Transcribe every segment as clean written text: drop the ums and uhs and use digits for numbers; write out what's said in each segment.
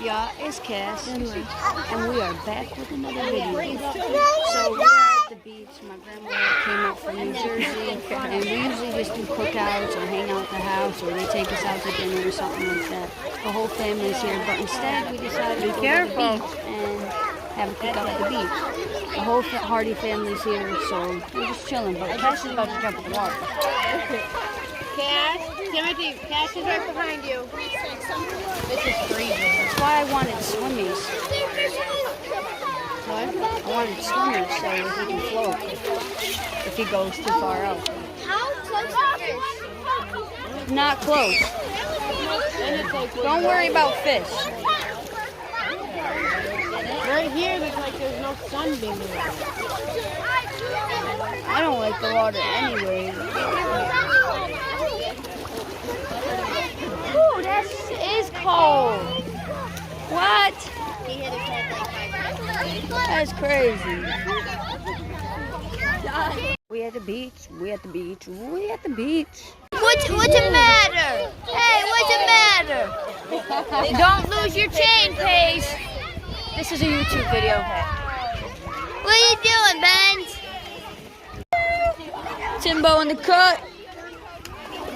y'all? It's Cass, and we are back with another video. So we're at the beach. My grandma came up from New Jersey, and we usually just do cookouts or hang out at the house, or they take us out to dinner or something like that. The whole family's here, but instead we decided to go to the beach and have a cookout at the beach. The whole Hardy family's here, so we're just chilling. But Cass is about to jump in the water. Cash, Timothy, Cash is right behind you. This is freezing. That's why I wanted swimmies. What? I wanted swimmers so he can float if he goes too far out. How close is fish? Not close. Don't worry about fish. Right here, there's no sunbeam in it. I don't like the water anyway. Ooh, that is cold. What? That's crazy. We at the beach. We at the beach. We at the beach. What's the matter? Hey, what's the matter? Don't lose your chain, Paige. This is a YouTube video. What are you doing, Ben? Timbo in the cut.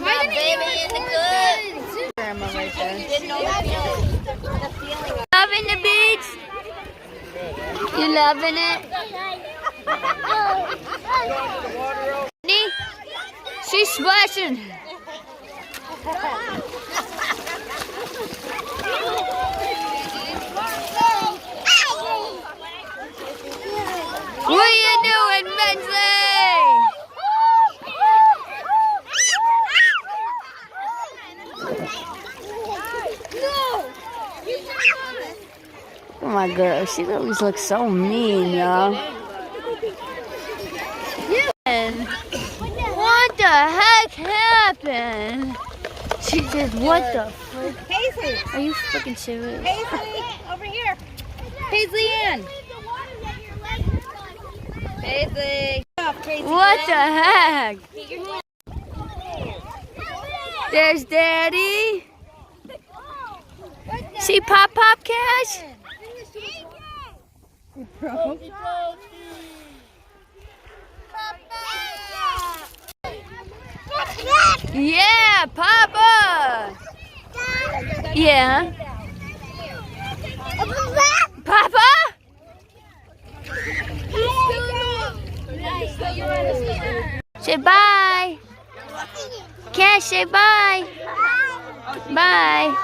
My baby in the good. Grandma right there. Loving the beach? You loving it? She's splashing. What are you doing, Bensley? Oh my God, she always looks so mean, y'all. What the heck happened? She did what the frick? Paisley! Are you freaking serious? Paisley! Over here! Paisley Ann! Paisley! What the heck? There's Daddy. See Pop Cash? Yeah, Papa. Yeah. Papa? Say bye. Cash, say bye. Bye.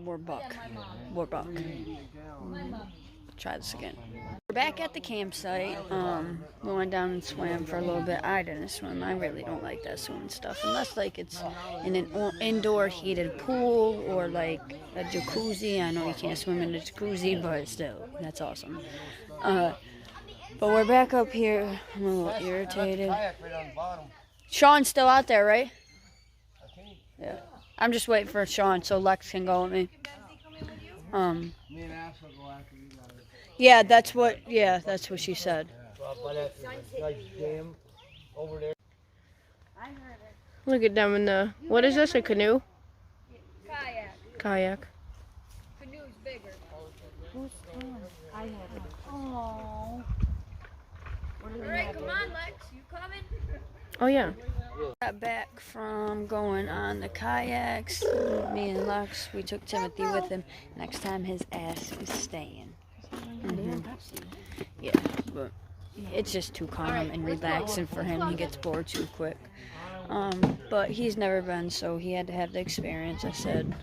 We're back. Try this again. We're back at the campsite. We went down and swam for a little bit. I didn't swim. I really don't like that swimming stuff. Unless like it's in an indoor heated pool or like a jacuzzi. I know you can't swim in a jacuzzi, but still, that's awesome. But we're back up here. I'm a little irritated. Sean's still out there, right? Yeah. I'm just waiting for Sean so Lex can go with me. Yeah, that's what she said. Look at them in the... What is this, a canoe? Kayak. Canoe's bigger. Who's Oh. Alright, come on, Lex. You coming? Oh, yeah. Got back from going on the kayaks. Me and Lex, we took Timothy with him. Next time his ass is staying. Yeah, but it's just too calm and relaxing for him. He gets bored too quick. But he's never been, so he had to have the experience. I said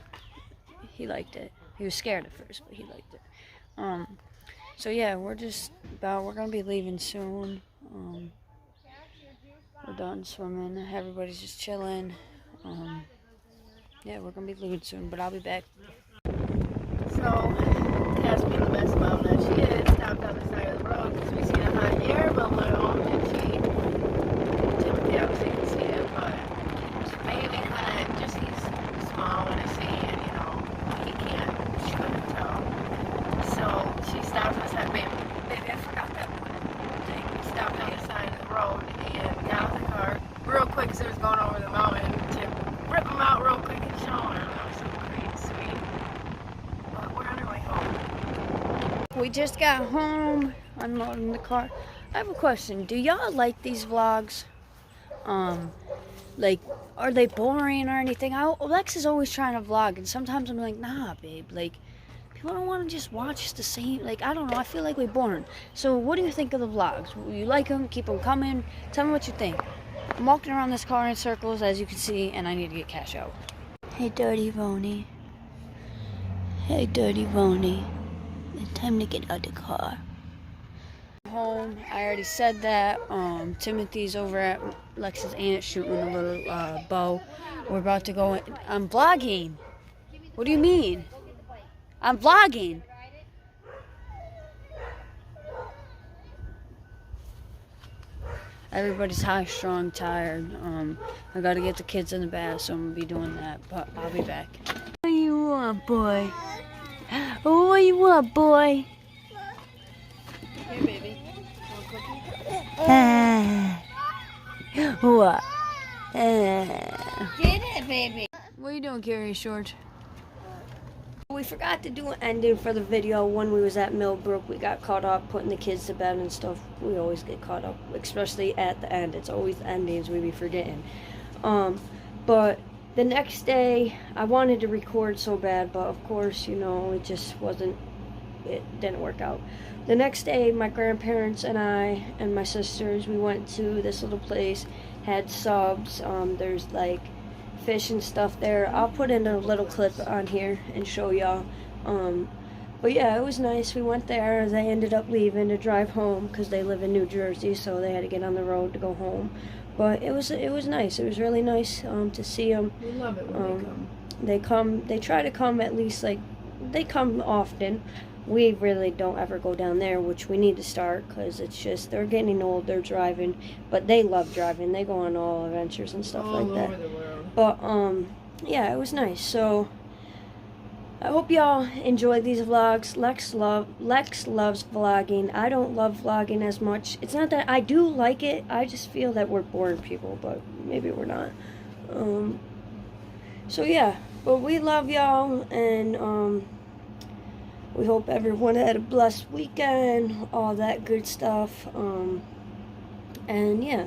he liked it. He was scared at first, but he liked it. So yeah, we're gonna be leaving soon. We're done swimming. Everybody's just chilling. Yeah, we're gonna be leaving soon, but I'll be back. So, Cass being the best mom that she is, stopped on the side of the road because we seen a hot air balloon and Timothy obviously can see it, but baby couldn't, just he's small when I see it, you know, she couldn't tell. So she stopped on the side, baby, I forgot that one thing. We stopped on the side of the road and got out of the car real quick because it was going over the mountain to rip them out real quick. We just got home, unloading the car. I have a question. Do y'all like these vlogs? Like, are they boring or anything? Lex is always trying to vlog, and sometimes I'm like, nah, babe. Like, people don't want to just watch the same. Like, I don't know. I feel like we're boring. So, what do you think of the vlogs? You like them? Keep them coming. Tell me what you think. I'm walking around this car in circles, as you can see, and I need to get cash out. Hey, Dirty Vony. Hey, Dirty Vony. It's time to get out of the car. Home. I already said that. Timothy's over at Lex's aunt shooting a little bow. We're about to go in. I'm vlogging. What do you mean? I'm vlogging. Everybody's high, strong, tired. I gotta get the kids in the bath, so I'm gonna be doing that, but I'll be back. What do you want, boy? What do you want, boy? Here, baby. What? Get it, baby. What are you doing, Carrie Short? We forgot to do an ending for the video when we was at Millbrook. We got caught up putting the kids to bed and stuff. We always get caught up, especially at the end. It's always the endings we be forgetting. But the next day, I wanted to record so bad, but of course, you know, it just wasn't, it didn't work out. The next day, my grandparents and I and my sisters, we went to this little place, had subs. There's like fish and stuff there. I'll put in a little clip on here and show y'all. But yeah, it was nice. We went there. They ended up leaving to drive home because they live in New Jersey, so they had to get on the road to go home. But it was nice. It was really nice to see them. We love it when they come. They try to come at least, like, they come often. We really don't ever go down there, which we need to start, because it's just, they're getting old, they're driving, but they love driving. They go on all adventures and stuff like that. All over the world. But, yeah, it was nice. So, I hope y'all enjoy these vlogs. Lex loves vlogging. I don't love vlogging as much. It's not that I do like it, I just feel that we're boring people, but maybe we're not. So, yeah, but we love y'all, and, we hope everyone had a blessed weekend, all that good stuff. And yeah,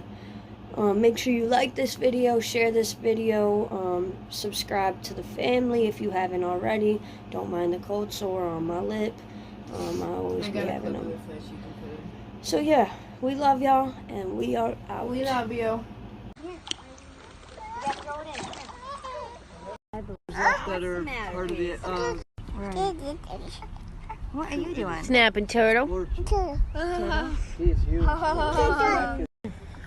make sure you like this video, share this video, subscribe to the family if you haven't already. Don't mind the cold sore on my lip. I always be having them. So yeah, we love y'all, and we are out. We love you. What are you doing? Snapping turtle. He's huge.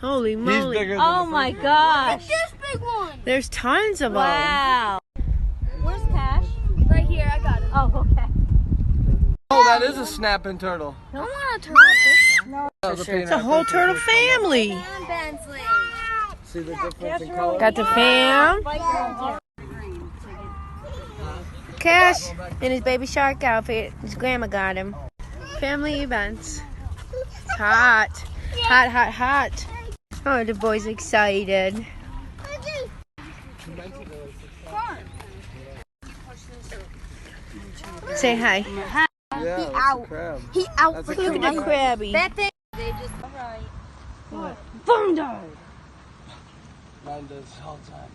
Holy moly. He's bigger than oh my gosh. This big one. There's tons of Wow. Where's Cash? Right here. I got it. Oh, okay. Oh, that is a snapping turtle. I don't want a turtle. No, It's a whole turtle family. See the difference in color? Got the fam. Cash in his baby shark outfit. His grandma got him. Family events. It's hot. Hot, hot, hot. Oh, the boy's excited. Say hi. Yeah, He that's out. a crab. He out. That's a Look at crab. the crabby. That thing. They just. All right. Boom dog. Mine does all the time.